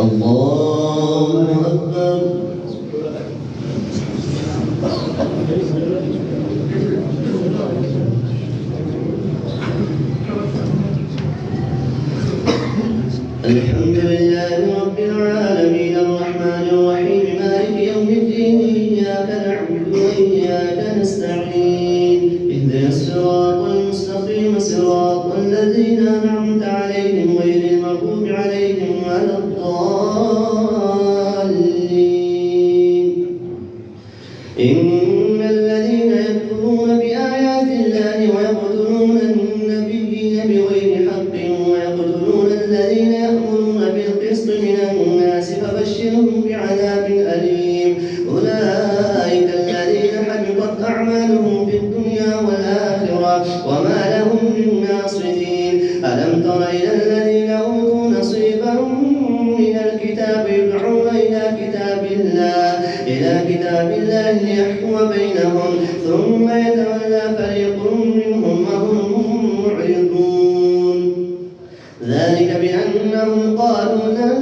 الله أكبر. الحمد لله رب العالمين الرحمن الرحيم مالك يوم الدين إياك نعبد وإياك نستعين اهدنا الصراط المستقيم صراط الذين أنعمت عليهم غير المغضوب عليهم ولا الضالين. إن الذين يكفرون بآيات الله ويقتلون النبيين بغير حق ويقتلون الذين يأمرون بالقسط من الناس فبشرهم بعذاب أليم. أولئك الذين حبطت أعمالهم في الدنيا والآخرة وما لهم من ناصرين. ألم تر إلى الذين أوتوا نصيبا من الكتاب يدعون إلى كتاب الله ليحكم بينهم ثم يتولى فريق منهم وهم معرضون. ذلك بأنهم قالوا لن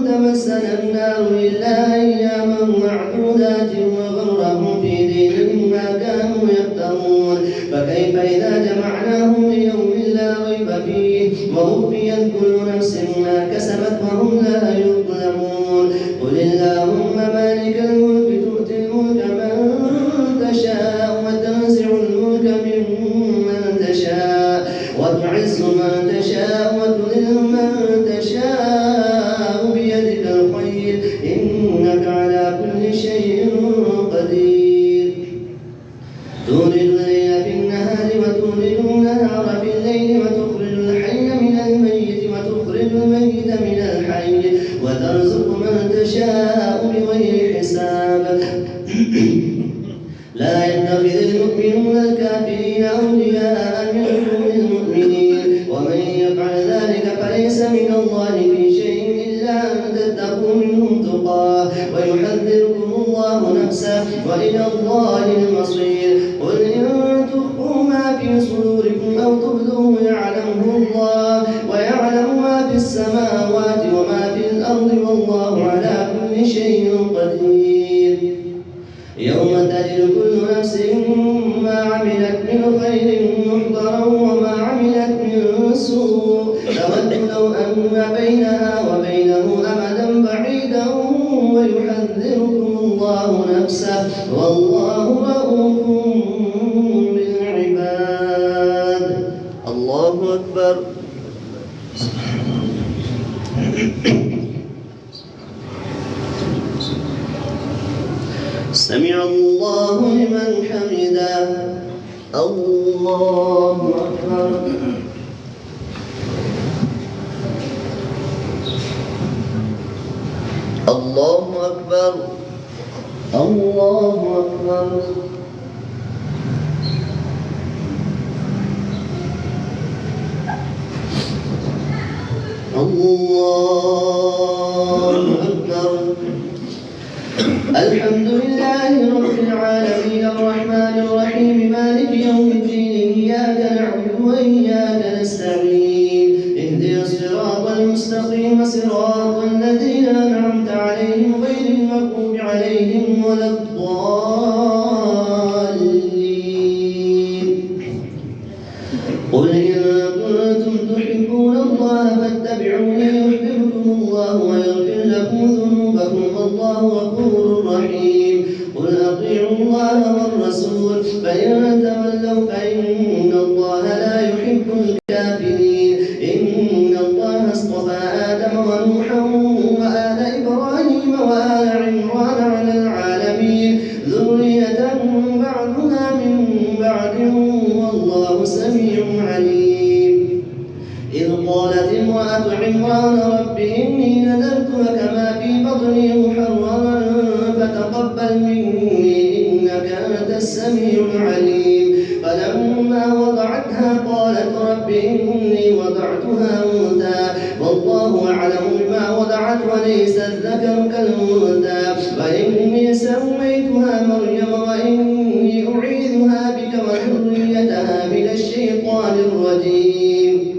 تمسنا النار إلا أياما معدودات وغرهم في دينهم ما كانوا يفترون. فكيف إذا جمعناهم ليوم لا ريب فيه ووفيت كل نفس ما كسبت وهم لا يظلمون. قل اللهم مالك الملك تؤتي الملك من تشاء وتنزع الملك ممن تشاء وتعز من تشاء وتذل من تشاء بيدك الخير إنك على كل شيء قدير. تولد الليل في النهار وتولد النهار في الليل وتخرج الحي من الميت وتخرج الميت من الحي وترزق من تشاء بغير حساب. لا يتخذ المؤمنون الكافرين أولياء من دون المؤمنين ومن يفعل ذلك فليس من الله في شيء إلا أن تتقوا منهم تقاه ويحذركم الله نفسه وإلى الله المصير. قل إن تخفوا ما في صدوركم أو تبدوه يعلمه الله ويعلم ما في السماوات وما في الأرض والله على كل شيء قدير. يوم تجد كل نفس ما عملت من خير محضرا وما عملت من سوء تود لو أن بينها وبينه أمدا بعيدا ويحذركم الله نفسه والله رؤوف بالعباد. الله أكبر. سمع الله لمن حمده. الله أكبر. الله أكبر. الله أكبر. الله أكبر. الحمد لله رب العالمين الرحمن الرحيم مالك يوم الدين إياك نعبد وإياك نستعين اهدنا الصراط المستقيم صراط الذين أنعمت عليهم غير المغضوب عليهم ولا الضالين. قل إن كنتم تحبون الله فاتبعوني يحببكم الله ويغفر لكم ذنوبكم والله غفور رحيم. قل أطيعوا الله والرسول فإن تولوا فإن الله لا يحب الكافرين. إن الله اصطفى آدم ونوحا وآل إبراهيم وآل عمران على العالمين ذرية بعضها من بعد والله سميع عليم. إذ قالت امرأة عمران رب إني نذرت لك ما في بطني محررا فتقبل مني إنك أنت السميع العليم. فلما وضعتها قالت رب إني وضعتها أنثى والله أعلم بما وضعت وليس الذكر كالأنثى وإني سميتها مريم وإني أعيذها بك وذريتها من الشيطان الرجيم.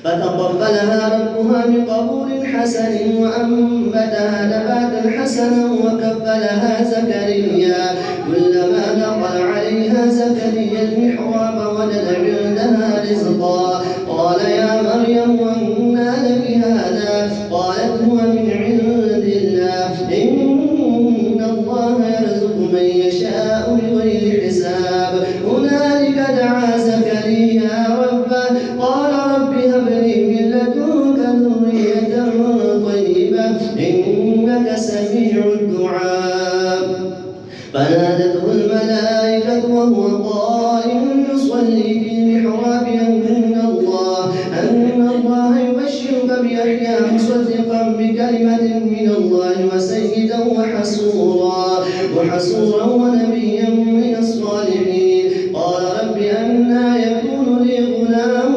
فتقبلها ربها بقبول حسن وأنبتها نباتا حسنا وكفلها زكريا كلما دخل عليها زكريا المحراب وجد عندها رزقا قال يا مريم أنى لك هذا قالت هو من عند الله إن الله يرزق من يشاء بغير حساب هنالك دعا زكريا ربه قال رب هب لي من لدنك ذرية طيبة إنك سميع الدعاء فنادته الملائكة وهو قائم يصلي في المحراب أن الله يبشرك بيحيى مصدقا بكلمة من الله وسيدا وحصورا ونبيا من الصالحين قال رب أنى يكون لي غلام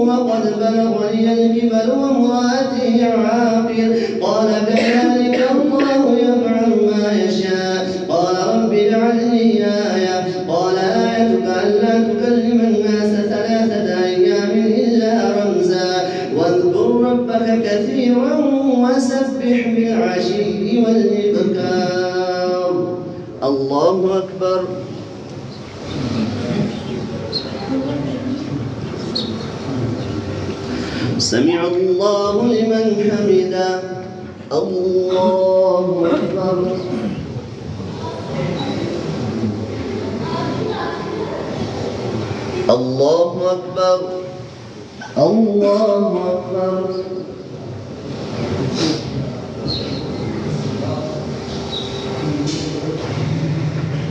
وقد بلغني الكبر وامرأتي عاقر قال كذلك الله يفعل ما يشاء قال رب اجعل لي آية قال آيتك ألا تكلم الناس 3 أيام إلا رمزا واذكر ربك كثيرا وسبح بالعشي والإبكار الله أكبر سمع الله لمن حمده الله أكبر الله أكبر الله أكبر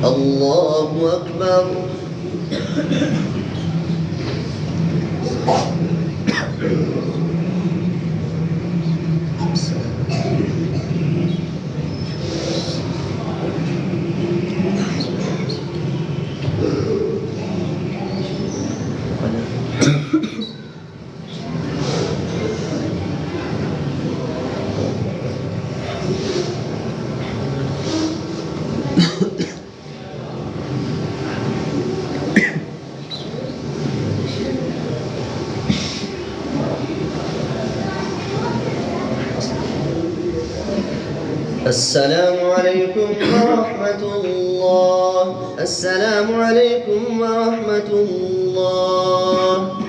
الله أكبر السلام عليكم ورحمة الله. السلام عليكم ورحمة الله.